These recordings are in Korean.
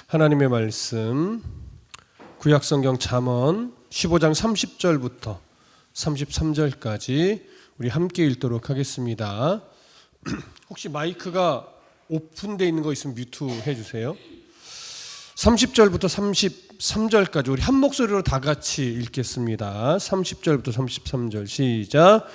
하나님의 말씀 구약성경 잠언 15장 30절부터 33절까지 우리 함께 읽도록 하겠습니다. 혹시 마이크가 오픈되어 있는 거 있으면 뮤트 해주세요. 30절부터 33절까지 우리 한 목소리로 다 같이 읽겠습니다. 30절부터 33절 시작.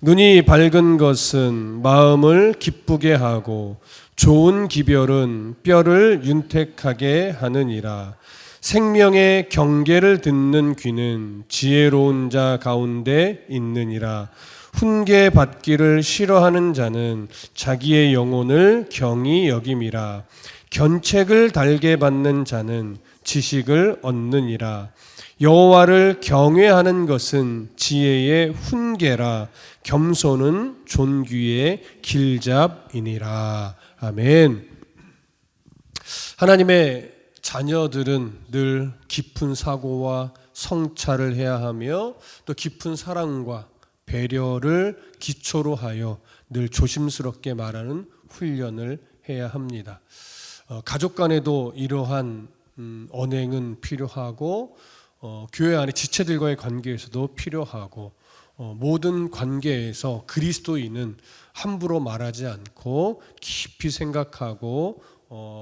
눈이 밝은 것은 마음을 기쁘게 하고 좋은 기별은 뼈를 윤택하게 하느니라. 생명의 경계를 듣는 귀는 지혜로운 자 가운데 있느니라. 훈계 받기를 싫어하는 자는 자기의 영혼을 경히 여김이라. 견책을 달게 받는 자는 지식을 얻느니라. 여호와를 경외하는 것은 지혜의 훈계라. 겸손은 존귀의 길잡이니라. 아멘. 하나님의 자녀들은 늘 깊은 사고와 성찰을 해야 하며 또 깊은 사랑과 배려를 기초로 하여 늘 조심스럽게 말하는 훈련을 해야 합니다. 가족 간에도 이러한 언행은 필요하고 교회 안의 지체들과의 관계에서도 필요하고 모든 관계에서 그리스도인은 함부로 말하지 않고 깊이 생각하고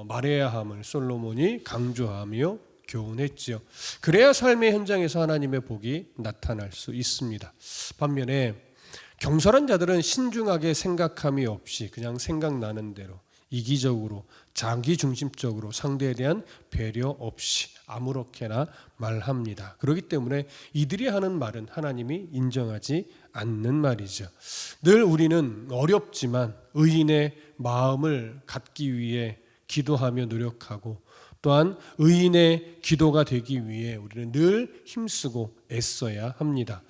말해야 함을 솔로몬이 강조하며 교훈했지요. 그래야 삶의 현장에서 하나님의 복이 나타날 수 있습니다. 반면에 경솔한 자들은 신중하게 생각함이 없이 그냥 생각나는 대로 이기적으로 자기중심적으로 상대에 대한 배려 없이 아무렇게나 말합니다. 그렇기 때문에 이들이 하는 말은 하나님이 인정하지 않는 말이죠. 늘 우리는 어렵지만 의인의 마음을 갖기 위해 기도하며 노력하고 또한 의인의 기도가 되기 위해 우리는 늘 힘쓰고 애써야 합니다.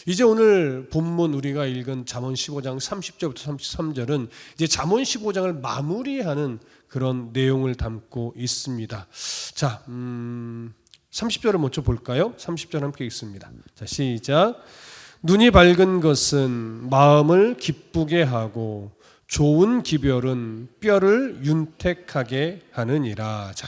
이제 오늘 본문 우리가 읽은 잠언 15장 30절부터 33절은 이제 잠언 15장을 마무리하는 그런 내용을 담고 있습니다. 자, 30절을 먼저 볼까요? 30절 함께 읽습니다. 자, 시작. 눈이 밝은 것은 마음을 기쁘게 하고 좋은 기별은 뼈를 윤택하게 하느니라. 자,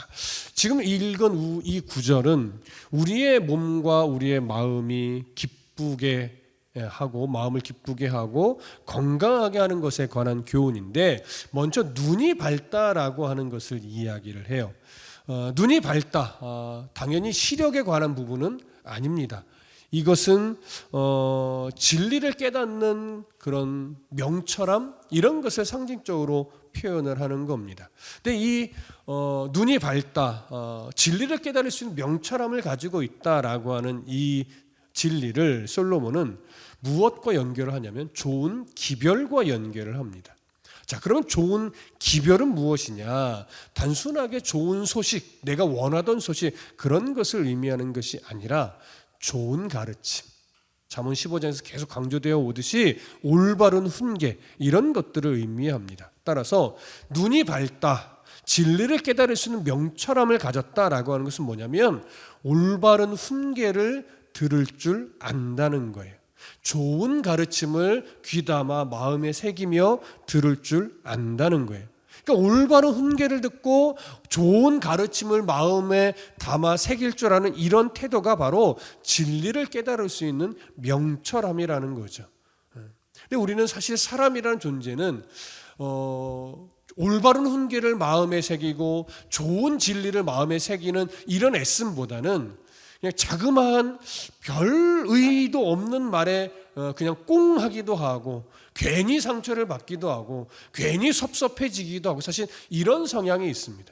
지금 읽은 이 구절은 우리의 몸과 우리의 마음이 기쁘게 하고 마음을 기쁘게 하고 건강하게 하는 것에 관한 교훈인데 먼저 눈이 밝다라고 하는 것을 이야기를 해요. 눈이 밝다, 당연히 시력에 관한 부분은 아닙니다. 이것은 진리를 깨닫는 그런 명철함 이런 것을 상징적으로 표현을 하는 겁니다. 근데 이 눈이 밝다, 진리를 깨달을 수 있는 명철함을 가지고 있다라고 하는 이 진리를 솔로몬은 무엇과 연결을 하냐면 좋은 기별과 연결을 합니다. 자, 그러면 좋은 기별은 무엇이냐? 단순하게 좋은 소식, 내가 원하던 소식 그런 것을 의미하는 것이 아니라 좋은 가르침, 잠언 15장에서 계속 강조되어 오듯이 올바른 훈계 이런 것들을 의미합니다. 따라서 눈이 밝다, 진리를 깨달을 수 있는 명철함을 가졌다라고 하는 것은 뭐냐면 올바른 훈계를 들을 줄 안다는 거예요. 좋은 가르침을 귀담아 마음에 새기며 들을 줄 안다는 거예요. 그러니까 올바른 훈계를 듣고 좋은 가르침을 마음에 담아 새길 줄 아는 이런 태도가 바로 진리를 깨달을 수 있는 명철함이라는 거죠. 근데 우리는 사실 사람이라는 존재는 올바른 훈계를 마음에 새기고 좋은 진리를 마음에 새기는 이런 애씀보다는 그냥 자그마한 별 의도 없는 말에 그냥 꽁 하기도 하고 괜히 상처를 받기도 하고 괜히 섭섭해지기도 하고 사실 이런 성향이 있습니다.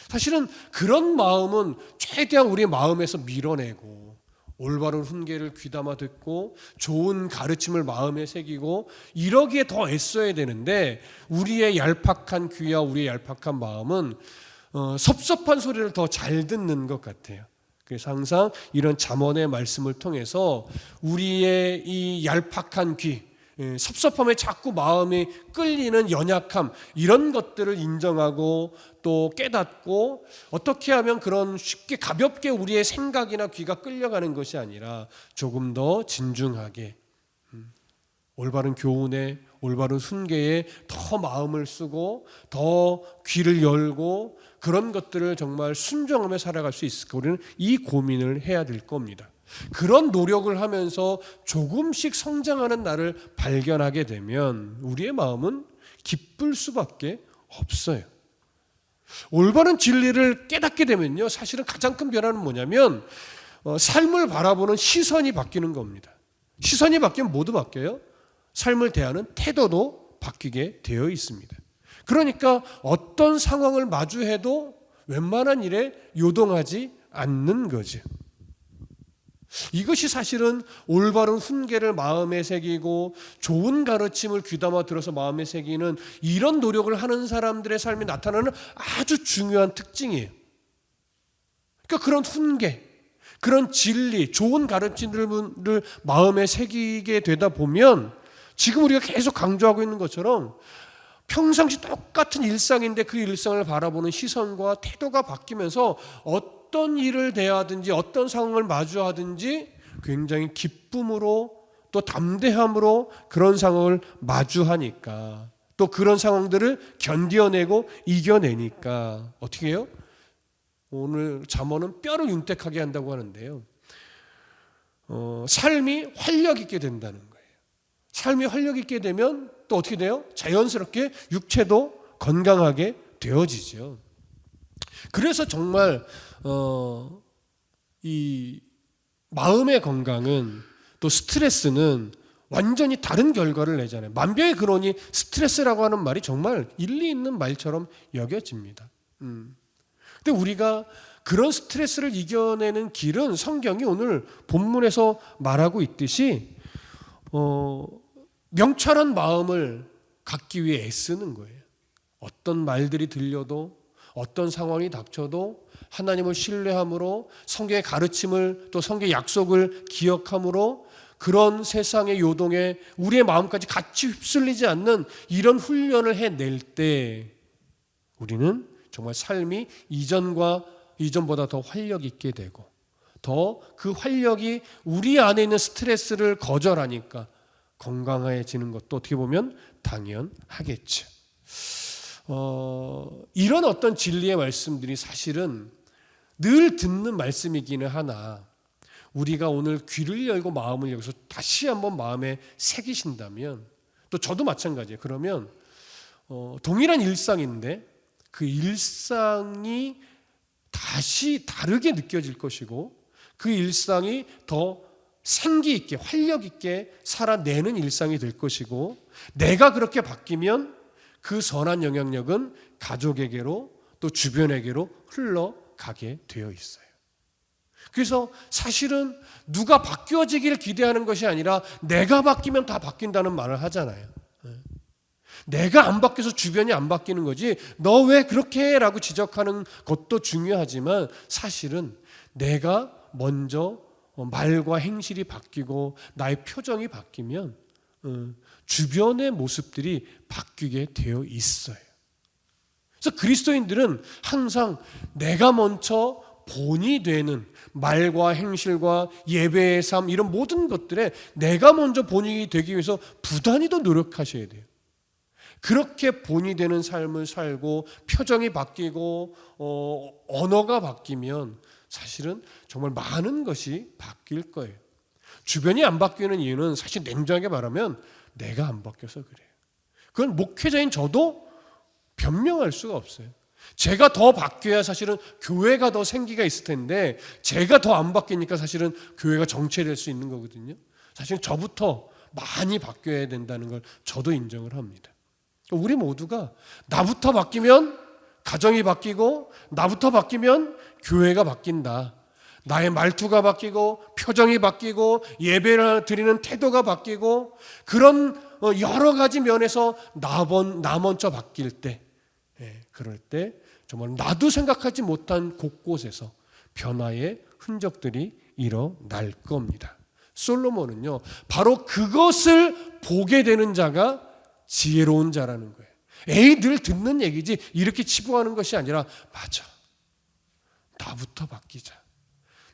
사실은 그런 마음은 최대한 우리 마음에서 밀어내고 올바른 훈계를 귀담아 듣고 좋은 가르침을 마음에 새기고 이러기에 더 애써야 되는데 우리의 얄팍한 귀와 우리의 얄팍한 마음은 섭섭한 소리를 더 잘 듣는 것 같아요. 그래서 항상 이런 잠언의 말씀을 통해서 우리의 이 얄팍한 귀, 섭섭함에 자꾸 마음이 끌리는 연약함 이런 것들을 인정하고 또 깨닫고 어떻게 하면 그런 쉽게 가볍게 우리의 생각이나 귀가 끌려가는 것이 아니라 조금 더 진중하게 올바른 교훈에 올바른 훈계에 더 마음을 쓰고 더 귀를 열고 그런 것들을 정말 순종하며 살아갈 수 있을까? 우리는 이 고민을 해야 될 겁니다. 그런 노력을 하면서 조금씩 성장하는 나를 발견하게 되면 우리의 마음은 기쁠 수밖에 없어요. 올바른 진리를 깨닫게 되면요, 사실은 가장 큰 변화는 뭐냐면 삶을 바라보는 시선이 바뀌는 겁니다. 시선이 바뀌면 모두 바뀌어요. 삶을 대하는 태도도 바뀌게 되어 있습니다. 그러니까 어떤 상황을 마주해도 웬만한 일에 요동하지 않는 거죠. 이것이 사실은 올바른 훈계를 마음에 새기고 좋은 가르침을 귀담아 들어서 마음에 새기는 이런 노력을 하는 사람들의 삶에 나타나는 아주 중요한 특징이에요. 그러니까 그런 훈계, 그런 진리, 좋은 가르침들을 마음에 새기게 되다 보면 지금 우리가 계속 강조하고 있는 것처럼 평상시 똑같은 일상인데 그 일상을 바라보는 시선과 태도가 바뀌면서 어떤 일을 대하든지 어떤 상황을 마주하든지 굉장히 기쁨으로 또 담대함으로 그런 상황을 마주하니까 또 그런 상황들을 견뎌내고 이겨내니까 어떻게 해요? 오늘 잠언은 뼈를 윤택하게 한다고 하는데요. 삶이 활력 있게 된다는 거예요. 삶이 활력 있게 되면 또 어떻게 돼요? 자연스럽게 육체도 건강하게 되어지죠. 그래서 정말 이 마음의 건강은 또 스트레스는 완전히 다른 결과를 내잖아요. 만병의 근원이 스트레스라고 하는 말이 정말 일리 있는 말처럼 여겨집니다. 근데 우리가 그런 스트레스를 이겨내는 길은 성경이 오늘 본문에서 말하고 있듯이 명철한 마음을 갖기 위해 애쓰는 거예요. 어떤 말들이 들려도 어떤 상황이 닥쳐도 하나님을 신뢰함으로 성경의 가르침을 또 성경의 약속을 기억함으로 그런 세상의 요동에 우리의 마음까지 같이 휩쓸리지 않는 이런 훈련을 해낼 때 우리는 정말 삶이 이전보다 더 활력 있게 되고 더 그 활력이 우리 안에 있는 스트레스를 거절하니까 건강해지는 것도 어떻게 보면 당연하겠죠. 이런 어떤 진리의 말씀들이 사실은 늘 듣는 말씀이기는 하나 우리가 오늘 귀를 열고 마음을 열어서 다시 한번 마음에 새기신다면 또 저도 마찬가지예요. 그러면 동일한 일상인데 그 일상이 다시 다르게 느껴질 것이고 그 일상이 더 생기 있게 활력 있게 살아내는 일상이 될 것이고 내가 그렇게 바뀌면 그 선한 영향력은 가족에게로 또 주변에게로 흘러가게 되어 있어요. 그래서 사실은 누가 바뀌어지기를 기대하는 것이 아니라 내가 바뀌면 다 바뀐다는 말을 하잖아요. 내가 안 바뀌어서 주변이 안 바뀌는 거지 너 왜 그렇게 해? 라고 지적하는 것도 중요하지만 사실은 내가 먼저 말과 행실이 바뀌고 나의 표정이 바뀌면 주변의 모습들이 바뀌게 되어 있어요. 그래서 그리스도인들은 항상 내가 먼저 본이 되는 말과 행실과 예배의 삶 이런 모든 것들에 내가 먼저 본이 되기 위해서 부단히 더 노력하셔야 돼요. 그렇게 본이 되는 삶을 살고 표정이 바뀌고 언어가 바뀌면 사실은 정말 많은 것이 바뀔 거예요. 주변이 안 바뀌는 이유는 사실 냉정하게 말하면 내가 안 바뀌어서 그래요. 그건 목회자인 저도 변명할 수가 없어요. 제가 더 바뀌어야 사실은 교회가 더 생기가 있을 텐데 제가 더 안 바뀌니까 사실은 교회가 정체될 수 있는 거거든요. 사실 저부터 많이 바뀌어야 된다는 걸 저도 인정을 합니다. 우리 모두가 나부터 바뀌면 가정이 바뀌고 나부터 바뀌면 교회가 바뀐다. 나의 말투가 바뀌고 표정이 바뀌고 예배를 드리는 태도가 바뀌고 그런 여러 가지 면에서 나 먼저 바뀔 때 그럴 때 정말 나도 생각하지 못한 곳곳에서 변화의 흔적들이 일어날 겁니다. 솔로몬은요 바로 그것을 보게 되는 자가 지혜로운 자라는 거예요. 에이 늘 듣는 얘기지 이렇게 치부하는 것이 아니라 맞아. 나부터 바뀌자.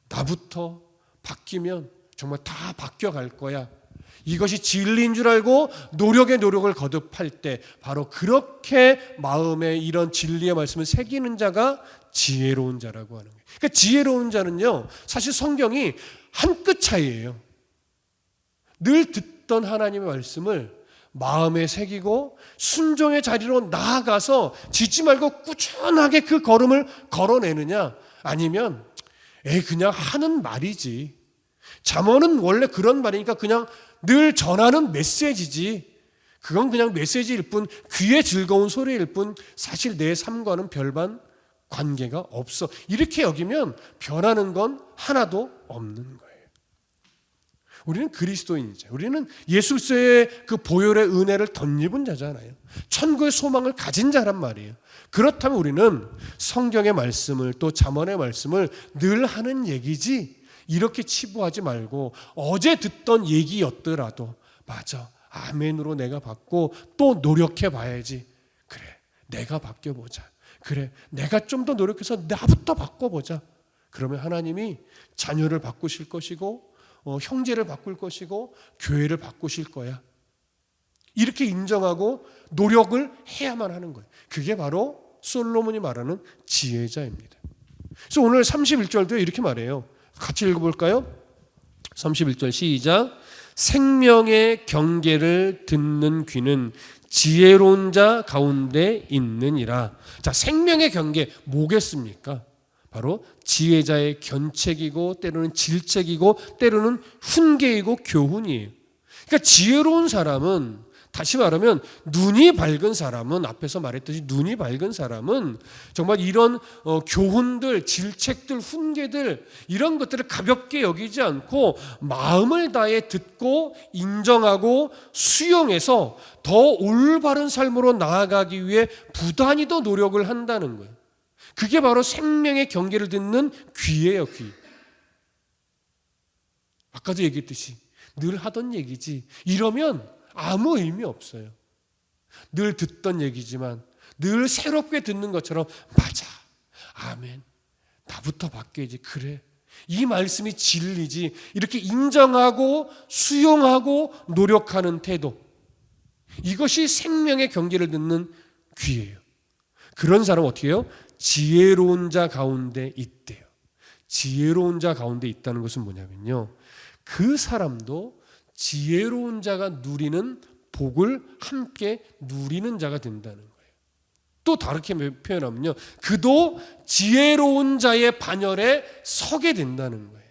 나부터 바뀌면 정말 다 바뀌어갈 거야. 이것이 진리인 줄 알고 노력에 노력을 거듭할 때 바로 그렇게 마음에 이런 진리의 말씀을 새기는 자가 지혜로운 자라고 하는 거예요. 그러니까 지혜로운 자는요, 사실 성경이 한 끗 차이예요. 늘 듣던 하나님의 말씀을 마음에 새기고 순종의 자리로 나아가서 짖지 말고 꾸준하게 그 걸음을 걸어내느냐, 아니면 그냥 하는 말이지, 잠언은 원래 그런 말이니까 그냥 늘 전하는 메시지지, 그건 그냥 메시지일 뿐, 귀에 즐거운 소리일 뿐, 사실 내 삶과는 별반 관계가 없어, 이렇게 여기면 변하는 건 하나도 없는 거예요. 우리는 그리스도인이죠. 우리는 예수 그리스도의 그 보혈의 은혜를 덧입은 자잖아요. 천국의 소망을 가진 자란 말이에요. 그렇다면 우리는 성경의 말씀을, 또 잠언의 말씀을 늘 하는 얘기지, 이렇게 치부하지 말고 어제 듣던 얘기였더라도 맞아, 아멘으로 내가 받고 또 노력해 봐야지, 그래 내가 바뀌어보자, 그래 내가 좀 더 노력해서 나부터 바꿔보자, 그러면 하나님이 자녀를 바꾸실 것이고 형제를 바꿀 것이고 교회를 바꾸실 거야, 이렇게 인정하고 노력을 해야만 하는 거예요. 그게 바로 솔로몬이 말하는 지혜자입니다. 그래서 오늘 31절도 이렇게 말해요. 같이 읽어볼까요? 31절 시작. 생명의 경계를 듣는 귀는 지혜로운 자 가운데 있느니라. 자, 생명의 경계 뭐겠습니까? 바로 지혜자의 견책이고 때로는 질책이고 때로는 훈계이고 교훈이에요. 그러니까 지혜로운 사람은, 다시 말하면 눈이 밝은 사람은, 앞에서 말했듯이 눈이 밝은 사람은 정말 이런 교훈들, 질책들, 훈계들, 이런 것들을 가볍게 여기지 않고 마음을 다해 듣고 인정하고 수용해서 더 올바른 삶으로 나아가기 위해 부단히 더 노력을 한다는 거예요. 그게 바로 생명의 경계를 듣는 귀예요, 귀. 아까도 얘기했듯이 늘 하던 얘기지, 이러면 아무 의미 없어요. 늘 듣던 얘기지만 늘 새롭게 듣는 것처럼 맞아, 아멘, 나부터 바뀌어야지, 그래 이 말씀이 진리지, 이렇게 인정하고 수용하고 노력하는 태도, 이것이 생명의 경계를 듣는 귀예요. 그런 사람은 어떻게 해요? 지혜로운 자 가운데 있대요. 지혜로운 자 가운데 있다는 것은 뭐냐면요, 그 사람도 지혜로운 자가 누리는 복을 함께 누리는 자가 된다는 거예요. 또 다르게 표현하면요, 그도 지혜로운 자의 반열에 서게 된다는 거예요.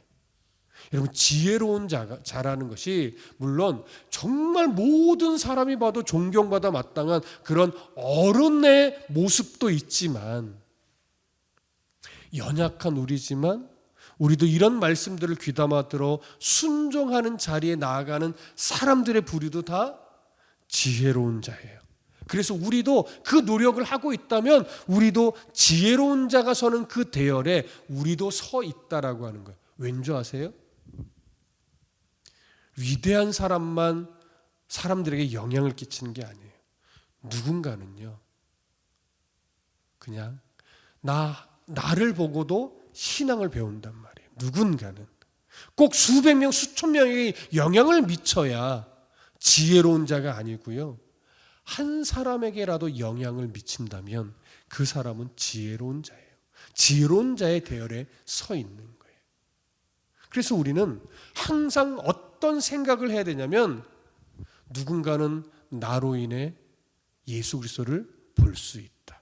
여러분, 지혜로운 자라는 것이 물론 정말 모든 사람이 봐도 존경받아 마땅한 그런 어른의 모습도 있지만, 연약한 우리지만 우리도 이런 말씀들을 귀담아 들어 순종하는 자리에 나아가는 사람들의 부류도 다 지혜로운 자예요. 그래서 우리도 그 노력을 하고 있다면 우리도 지혜로운 자가 서는 그 대열에 우리도 서 있다라고 하는 거예요. 왠지 아세요? 위대한 사람만 사람들에게 영향을 끼치는 게 아니에요. 누군가는요, 그냥 나를 보고도 신앙을 배운단 말이에요. 누군가는 꼭 수백 명, 수천 명에게 영향을 미쳐야 지혜로운 자가 아니고요, 한 사람에게라도 영향을 미친다면 그 사람은 지혜로운 자예요. 지혜로운 자의 대열에 서 있는 거예요. 그래서 우리는 항상 어떤 생각을 해야 되냐면, 누군가는 나로 인해 예수 그리스도를 볼 수 있다.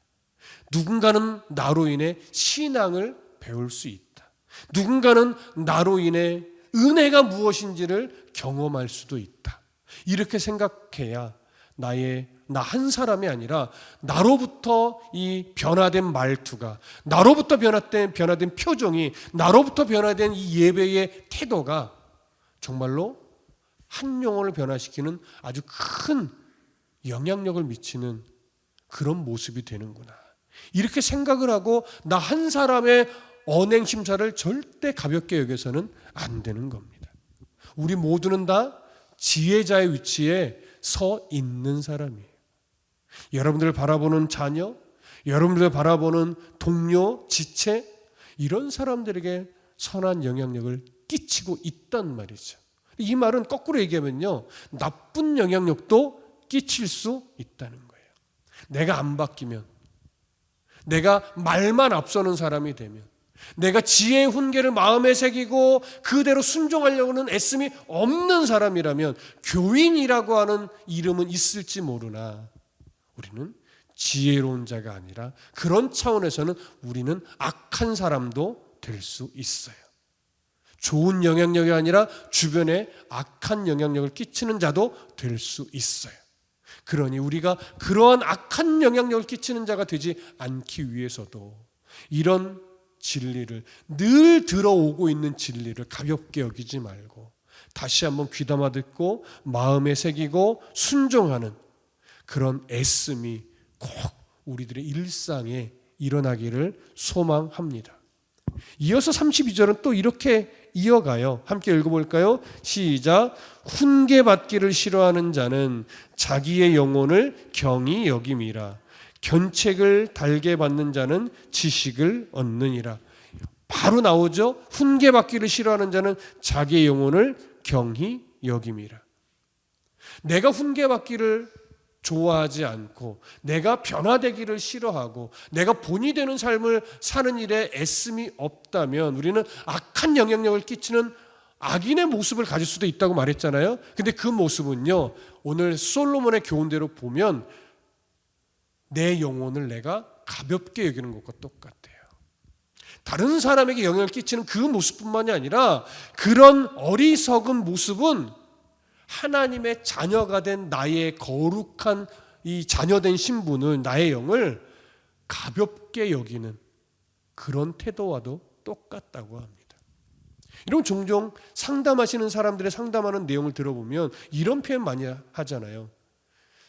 누군가는 나로 인해 신앙을 배울 수 있다. 누군가는 나로 인해 은혜가 무엇인지를 경험할 수도 있다. 이렇게 생각해야 나 한 사람이 아니라 나로부터 이 변화된 말투가, 나로부터 변화된 표정이, 나로부터 변화된 이 예배의 태도가 정말로 한 영혼을 변화시키는 아주 큰 영향력을 미치는 그런 모습이 되는구나, 이렇게 생각을 하고 나 한 사람의 언행 심사를 절대 가볍게 여겨서는 안 되는 겁니다. 우리 모두는 다 지혜자의 위치에 서 있는 사람이에요. 여러분들을 바라보는 자녀, 여러분들을 바라보는 동료, 지체, 이런 사람들에게 선한 영향력을 끼치고 있단 말이죠. 이 말은 거꾸로 얘기하면요, 나쁜 영향력도 끼칠 수 있다는 거예요. 내가 안 바뀌면, 내가 말만 앞서는 사람이 되면, 내가 지혜의 훈계를 마음에 새기고 그대로 순종하려고는 애씀이 없는 사람이라면 교인이라고 하는 이름은 있을지 모르나 우리는 지혜로운 자가 아니라 그런 차원에서는 우리는 악한 사람도 될 수 있어요. 좋은 영향력이 아니라 주변에 악한 영향력을 끼치는 자도 될 수 있어요. 그러니 우리가 그러한 악한 영향력을 끼치는 자가 되지 않기 위해서도 이런 진리를, 늘 들어오고 있는 진리를 가볍게 여기지 말고 다시 한번 귀담아 듣고 마음에 새기고 순종하는 그런 애씀이 꼭 우리들의 일상에 일어나기를 소망합니다. 이어서 32절은 또 이렇게 이어가요. 함께 읽어볼까요? 시작. 훈계받기를 싫어하는 자는 자기의 영혼을 경히 여김이라. 견책을 달게 받는 자는 지식을 얻느니라. 바로 나오죠. 훈계받기를 싫어하는 자는 자기의 영혼을 경히 여김이라. 내가 훈계받기를 좋아하지 않고 내가 변화되기를 싫어하고 내가 본이 되는 삶을 사는 일에 애씀이 없다면 우리는 악한 영향력을 끼치는 악인의 모습을 가질 수도 있다고 말했잖아요. 근데 그 모습은요, 오늘 솔로몬의 교훈대로 보면 내 영혼을 내가 가볍게 여기는 것과 똑같아요. 다른 사람에게 영향을 끼치는 그 모습뿐만이 아니라 그런 어리석은 모습은 하나님의 자녀가 된 나의 거룩한 이 자녀된 신분을, 나의 영을 가볍게 여기는 그런 태도와도 똑같다고 합니다. 이런 종종 상담하시는 사람들의 상담하는 내용을 들어보면 이런 표현 많이 하잖아요.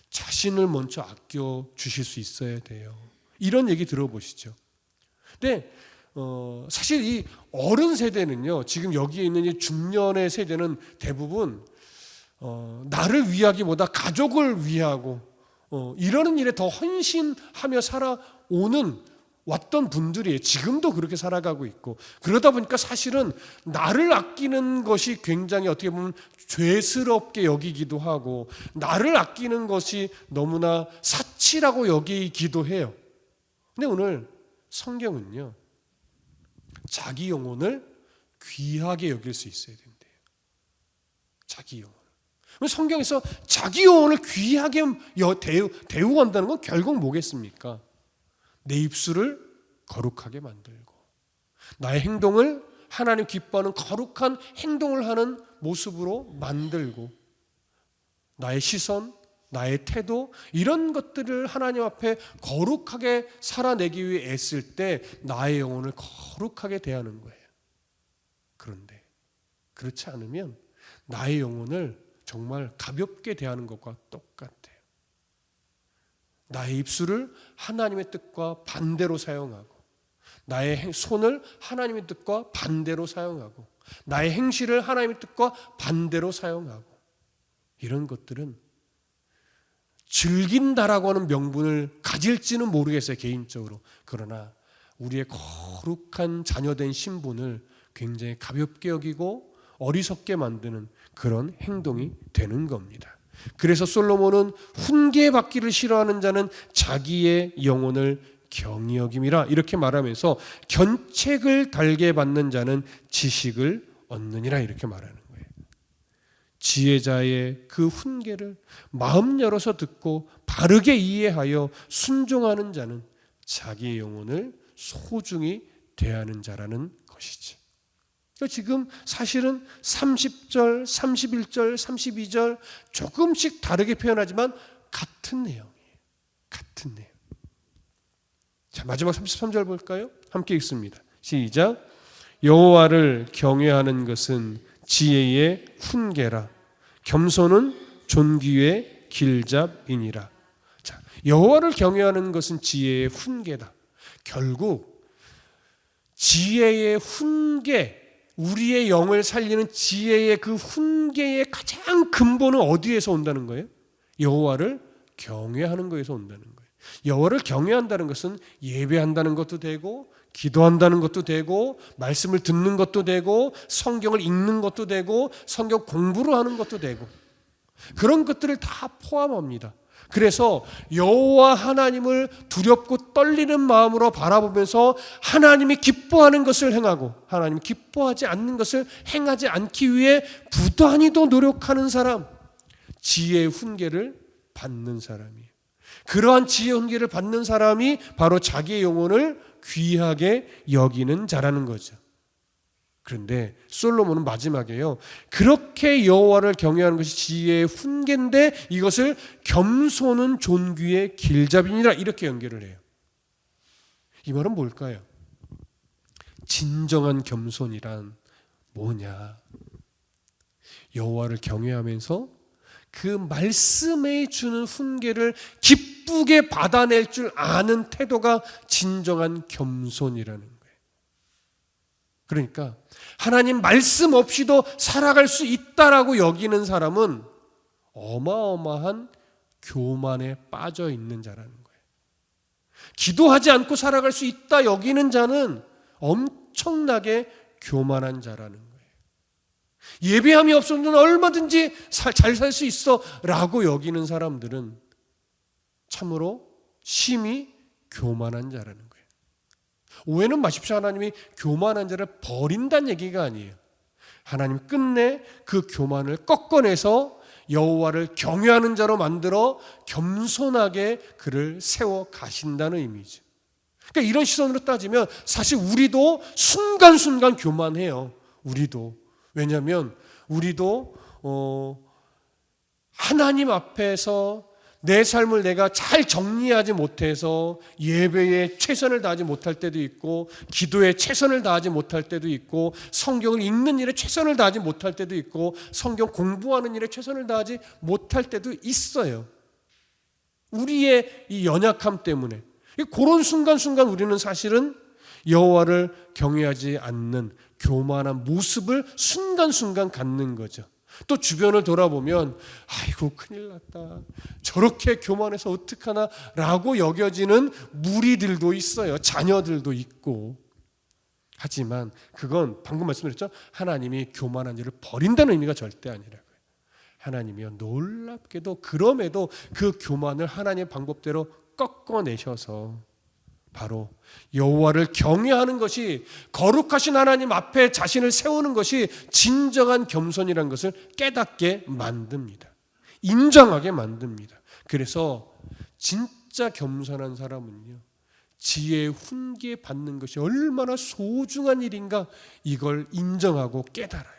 자신을 먼저 아껴 주실 수 있어야 돼요. 이런 얘기 들어보시죠. 근데 사실 이 어른 세대는요, 지금 여기에 있는 이 중년의 세대는 대부분 나를 위하기보다 가족을 위하고 이러는 일에 더 헌신하며 살아오는 왔던 분들이에요. 지금도 그렇게 살아가고 있고, 그러다 보니까 사실은 나를 아끼는 것이 굉장히 어떻게 보면 죄스럽게 여기기도 하고 나를 아끼는 것이 너무나 사치라고 여기기도 해요. 근데 오늘 성경은요, 자기 영혼을 귀하게 여길 수 있어야 된대요. 자기 영혼. 성경에서 자기 영혼을 귀하게 대우고 한다는 건 결국 뭐겠습니까? 내 입술을 거룩하게 만들고 나의 행동을 하나님 기뻐하는 거룩한 행동을 하는 모습으로 만들고 나의 시선, 나의 태도 이런 것들을 하나님 앞에 거룩하게 살아내기 위해 애쓸 때 나의 영혼을 거룩하게 대하는 거예요. 그런데 그렇지 않으면 나의 영혼을 정말 가볍게 대하는 것과 똑같아요. 나의 입술을 하나님의 뜻과 반대로 사용하고 나의 손을 하나님의 뜻과 반대로 사용하고 나의 행실을 하나님의 뜻과 반대로 사용하고 이런 것들은 즐긴다라고 하는 명분을 가질지는 모르겠어요, 개인적으로. 그러나 우리의 거룩한 자녀된 신분을 굉장히 가볍게 여기고 어리석게 만드는 그런 행동이 되는 겁니다. 그래서 솔로몬은 훈계받기를 싫어하는 자는 자기의 영혼을 경히 여김이라 이렇게 말하면서 견책을 달게 받는 자는 지식을 얻느니라 이렇게 말하는 거예요. 지혜자의 그 훈계를 마음 열어서 듣고 바르게 이해하여 순종하는 자는 자기의 영혼을 소중히 대하는 자라는 것이지. 지금 사실은 30절, 31절, 32절 조금씩 다르게 표현하지만 같은 내용이에요. 같은 내용. 자, 마지막 33절 볼까요? 함께 읽습니다. 시작. 여호와를 경외하는 것은 지혜의 훈계라. 겸손은 존귀의 길잡이니라. 자, 여호와를 경외하는 것은 지혜의 훈계다. 결국 지혜의 훈계, 우리의 영을 살리는 지혜의 그 훈계의 가장 근본은 어디에서 온다는 거예요? 여호와를 경외하는 거에서 온다는 거예요. 여호와를 경외한다는 것은 예배한다는 것도 되고 기도한다는 것도 되고, 말씀을 듣는 것도 되고, 성경을 읽는 것도 되고, 성경 공부를 하는 것도 되고, 그런 것들을 다 포함합니다. 그래서 여호와 하나님을 두렵고 떨리는 마음으로 바라보면서 하나님이 기뻐하는 것을 행하고 하나님이 기뻐하지 않는 것을 행하지 않기 위해 부단히도 노력하는 사람, 지혜의 훈계를 받는 사람이에요. 그러한 지혜의 훈계를 받는 사람이 바로 자기의 영혼을 귀하게 여기는 자라는 거죠. 그런데 솔로몬은 마지막에요, 그렇게 여호와를 경외하는 것이 지혜의 훈계인데 이것을 겸손은 존귀의 길잡이니라, 이렇게 연결을 해요. 이 말은 뭘까요? 진정한 겸손이란 뭐냐? 여호와를 경외하면서 그 말씀에 주는 훈계를 기쁘게 받아낼 줄 아는 태도가 진정한 겸손이라는 거예요. 그러니까 하나님 말씀 없이도 살아갈 수 있다라고 여기는 사람은 어마어마한 교만에 빠져 있는 자라는 거예요. 기도하지 않고 살아갈 수 있다 여기는 자는 엄청나게 교만한 자라는 거예요. 예배함이 없어도 얼마든지 잘 살 수 있어 라고 여기는 사람들은 참으로 심히 교만한 자라는 거예요. 오해는 마십시오. 하나님이 교만한 자를 버린다는 얘기가 아니에요. 하나님 끝내 그 교만을 꺾어내서 여호와를 경외하는 자로 만들어 겸손하게 그를 세워 가신다는 의미죠. 그러니까 이런 시선으로 따지면 사실 우리도 순간순간 교만해요. 우리도. 왜냐하면 우리도 하나님 앞에서 내 삶을 내가 잘 정리하지 못해서 예배에 최선을 다하지 못할 때도 있고, 기도에 최선을 다하지 못할 때도 있고, 성경을 읽는 일에 최선을 다하지 못할 때도 있고, 성경 공부하는 일에 최선을 다하지 못할 때도 있어요. 우리의 이 연약함 때문에. 그런 순간순간 우리는 사실은 여호와를 경외하지 않는 교만한 모습을 순간순간 갖는 거죠. 또 주변을 돌아보면 아이고 큰일 났다, 저렇게 교만해서 어떡하나 라고 여겨지는 무리들도 있어요. 자녀들도 있고. 하지만 그건 방금 말씀드렸죠, 하나님이 교만한 일을 버린다는 의미가 절대 아니라고요. 하나님이요 놀랍게도 그럼에도 그 교만을 하나님의 방법대로 꺾어내셔서 바로 여호와를 경외하는 것이, 거룩하신 하나님 앞에 자신을 세우는 것이 진정한 겸손이라는 것을 깨닫게 만듭니다. 인정하게 만듭니다. 그래서 진짜 겸손한 사람은요, 지혜의 훈계 받는 것이 얼마나 소중한 일인가 이걸 인정하고 깨달아요.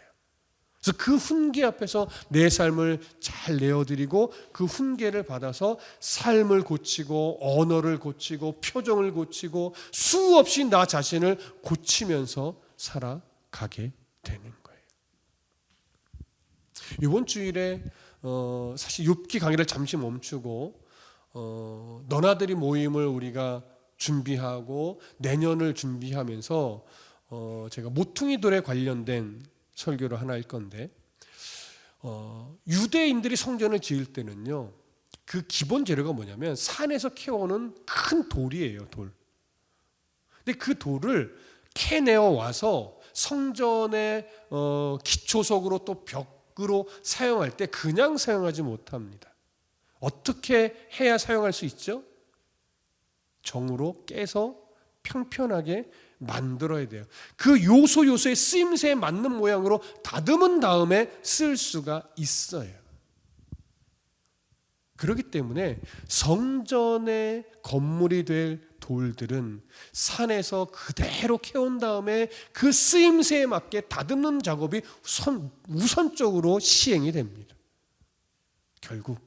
그래서 그 훈계 앞에서 내 삶을 잘 내어드리고 그 훈계를 받아서 삶을 고치고 언어를 고치고 표정을 고치고 수없이 나 자신을 고치면서 살아가게 되는 거예요. 이번 주일에 사실 욥기 강의를 잠시 멈추고 너나들이 모임을 우리가 준비하고 내년을 준비하면서 제가 모퉁이돌에 관련된 설교를 하나 할 건데, 유대인들이 성전을 지을 때는요, 그 기본 재료가 뭐냐면 산에서 캐오는 큰 돌이에요. 돌. 근데 그 돌을 캐내어 와서 성전의 기초석으로 또 벽으로 사용할 때 그냥 사용하지 못합니다. 어떻게 해야 사용할 수 있죠? 정으로 깨서 평평하게 만들어야 돼요. 그 요소의 쓰임새에 맞는 모양으로 다듬은 다음에 쓸 수가 있어요. 그렇기 때문에 성전의 건물이 될 돌들은 산에서 그대로 캐온 다음에 그 쓰임새에 맞게 다듬는 작업이 우선적으로 시행이 됩니다. 결국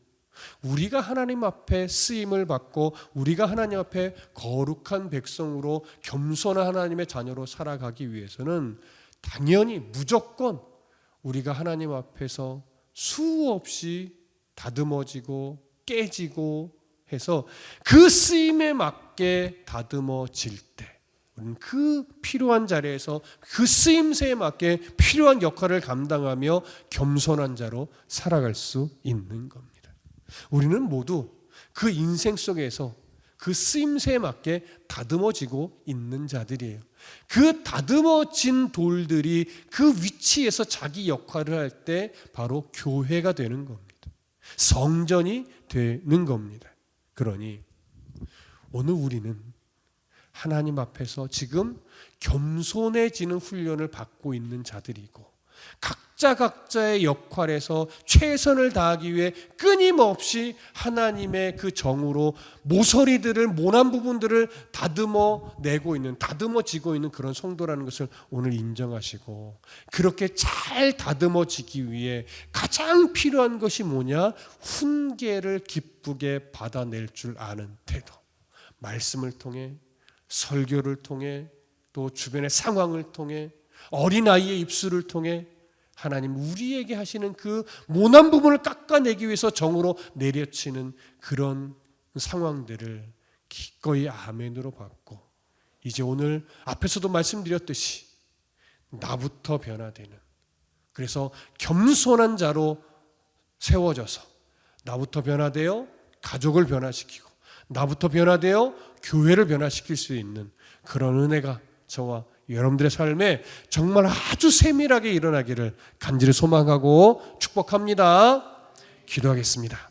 우리가 하나님 앞에 쓰임을 받고 우리가 하나님 앞에 거룩한 백성으로 겸손한 하나님의 자녀로 살아가기 위해서는 당연히 무조건 우리가 하나님 앞에서 수없이 다듬어지고 깨지고 해서 그 쓰임에 맞게 다듬어질 때 우리는 그 필요한 자리에서 그 쓰임새에 맞게 필요한 역할을 감당하며 겸손한 자로 살아갈 수 있는 겁니다. 우리는 모두 그 인생 속에서 그 쓰임새에 맞게 다듬어지고 있는 자들이에요. 그 다듬어진 돌들이 그 위치에서 자기 역할을 할 때 바로 교회가 되는 겁니다. 성전이 되는 겁니다. 그러니 오늘 우리는 하나님 앞에서 지금 겸손해지는 훈련을 받고 있는 자들이고, 각자의 역할에서 최선을 다하기 위해 끊임없이 하나님의 그 정으로 모서리들을, 모난 부분들을 다듬어내고 있는, 다듬어지고 있는 그런 성도라는 것을 오늘 인정하시고, 그렇게 잘 다듬어지기 위해 가장 필요한 것이 뭐냐? 훈계를 기쁘게 받아낼 줄 아는 태도. 말씀을 통해, 설교를 통해, 또 주변의 상황을 통해, 어린아이의 입술을 통해 하나님 우리에게 하시는 그 모난 부분을 깎아내기 위해서 정으로 내려치는 그런 상황들을 기꺼이 아멘으로 받고, 이제 오늘 앞에서도 말씀드렸듯이 나부터 변화되는, 그래서 겸손한 자로 세워져서 나부터 변화되어 가족을 변화시키고, 나부터 변화되어 교회를 변화시킬 수 있는 그런 은혜가 저와 여러분들의 삶에 정말 아주 세밀하게 일어나기를 간절히 소망하고 축복합니다. 기도하겠습니다.